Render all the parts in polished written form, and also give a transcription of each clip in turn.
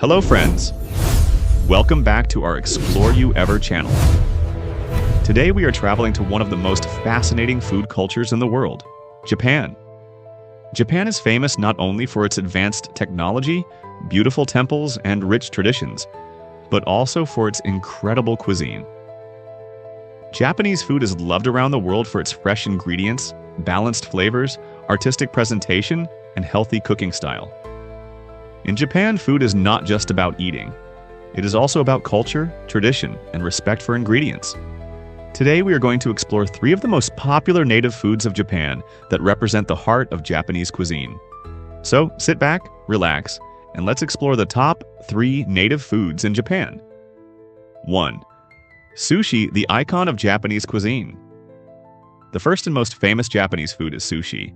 Hello friends! Welcome back to our Explore You Ever channel. Today we are traveling to one of the most fascinating food cultures in the world, Japan. Japan is famous not only for its advanced technology, beautiful temples, and rich traditions, but also for its incredible cuisine. Japanese food is loved around the world for its fresh ingredients, balanced flavors, artistic presentation, and healthy cooking style. In Japan, food is not just about eating. It is also about culture, tradition, and respect for ingredients. Today, we are going to explore 3 of the most popular native foods of Japan that represent the heart of Japanese cuisine. So, sit back, relax, and let's explore the top 3 native foods in Japan. 1. Sushi, the icon of Japanese cuisine. The first and most famous Japanese food is sushi.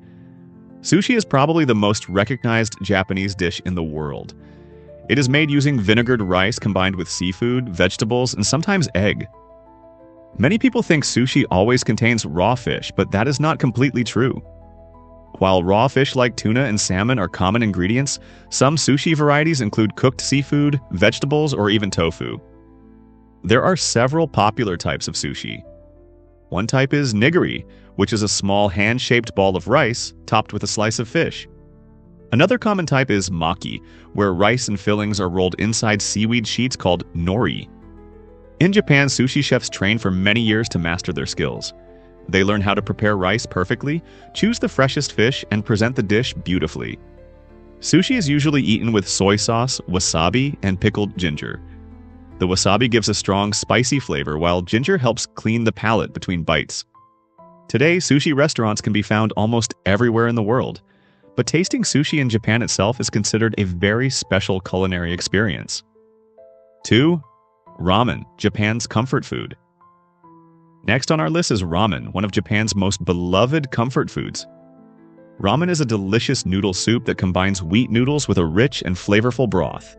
Sushi is probably the most recognized Japanese dish in the world. It is made using vinegared rice combined with seafood, vegetables, and sometimes egg. Many people think sushi always contains raw fish, but that is not completely true. While raw fish like tuna and salmon are common ingredients, some sushi varieties include cooked seafood, vegetables, or even tofu. There are several popular types of sushi. One type is nigiri, which is a small hand-shaped ball of rice topped with a slice of fish. Another common type is maki, where rice and fillings are rolled inside seaweed sheets called nori. In Japan, sushi chefs train for many years to master their skills. They learn how to prepare rice perfectly, choose the freshest fish, and present the dish beautifully. Sushi is usually eaten with soy sauce, wasabi, and pickled ginger. The wasabi gives a strong, spicy flavor, while ginger helps clean the palate between bites. Today, sushi restaurants can be found almost everywhere in the world, but tasting sushi in Japan itself is considered a very special culinary experience. 2. Ramen, Japan's comfort food. Next on our list is ramen, one of Japan's most beloved comfort foods. Ramen is a delicious noodle soup that combines wheat noodles with a rich and flavorful broth.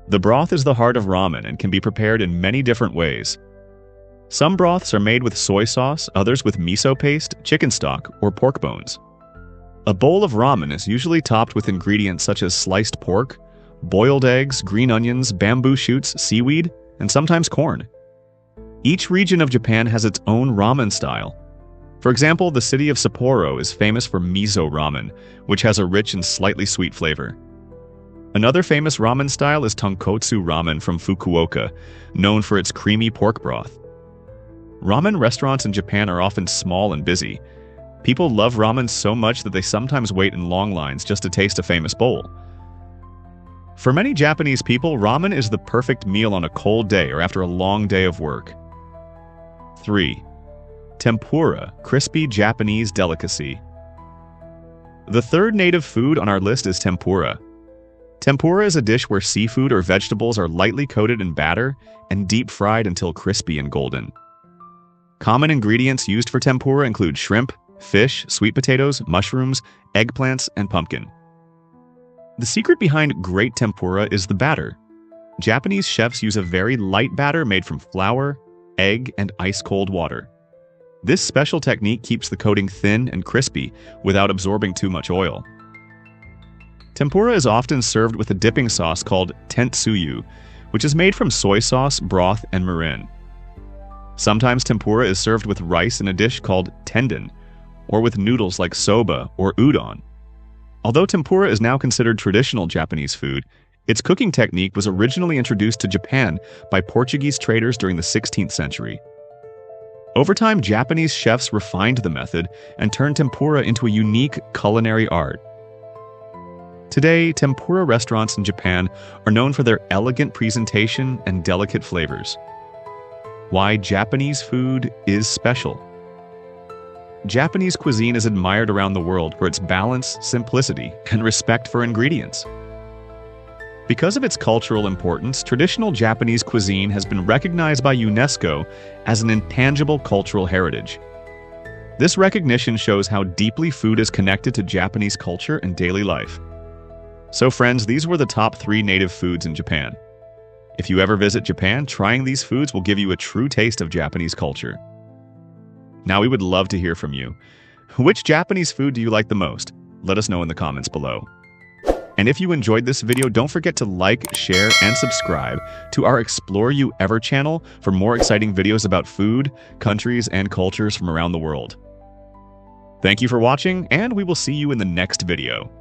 The broth is the heart of ramen and can be prepared in many different ways. Some broths are made with soy sauce, others with miso paste, chicken stock, or pork bones. A bowl of ramen is usually topped with ingredients such as sliced pork, boiled eggs, green onions, bamboo shoots, seaweed, and sometimes corn. Each region of Japan has its own ramen style. For example, the city of Sapporo is famous for miso ramen, which has a rich and slightly sweet flavor. Another famous ramen style is tonkotsu ramen from Fukuoka, known for its creamy pork broth. Ramen restaurants in Japan are often small and busy. People love ramen so much that they sometimes wait in long lines just to taste a famous bowl. For many Japanese people, ramen is the perfect meal on a cold day or after a long day of work. 3. Tempura, crispy Japanese delicacy. The third native food on our list is tempura. Tempura is a dish where seafood or vegetables are lightly coated in batter and deep fried until crispy and golden. Common ingredients used for tempura include shrimp, fish, sweet potatoes, mushrooms, eggplants, and pumpkin. The secret behind great tempura is the batter. Japanese chefs use a very light batter made from flour, egg, and ice-cold water. This special technique keeps the coating thin and crispy without absorbing too much oil. Tempura is often served with a dipping sauce called tentsuyu, which is made from soy sauce, broth, and mirin. Sometimes tempura is served with rice in a dish called tendon, or with noodles like soba or udon. Although tempura is now considered traditional Japanese food, its cooking technique was originally introduced to Japan by Portuguese traders during the 16th century. Over time, Japanese chefs refined the method and turned tempura into a unique culinary art. Today, tempura restaurants in Japan are known for their elegant presentation and delicate flavors. Why Japanese food is special. Japanese cuisine is admired around the world for its balance, simplicity, and respect for ingredients. Because of its cultural importance, traditional Japanese cuisine has been recognized by UNESCO as an intangible cultural heritage. This recognition shows how deeply food is connected to Japanese culture and daily life. So friends, these were the top 3 native foods in Japan. If you ever visit Japan, trying these foods will give you a true taste of Japanese culture. Now we would love to hear from you. Which Japanese food do you like the most? Let us know in the comments below. And if you enjoyed this video, don't forget to like, share, and subscribe to our Explore You Ever channel for more exciting videos about food, countries, and cultures from around the world. Thank you for watching, and we will see you in the next video.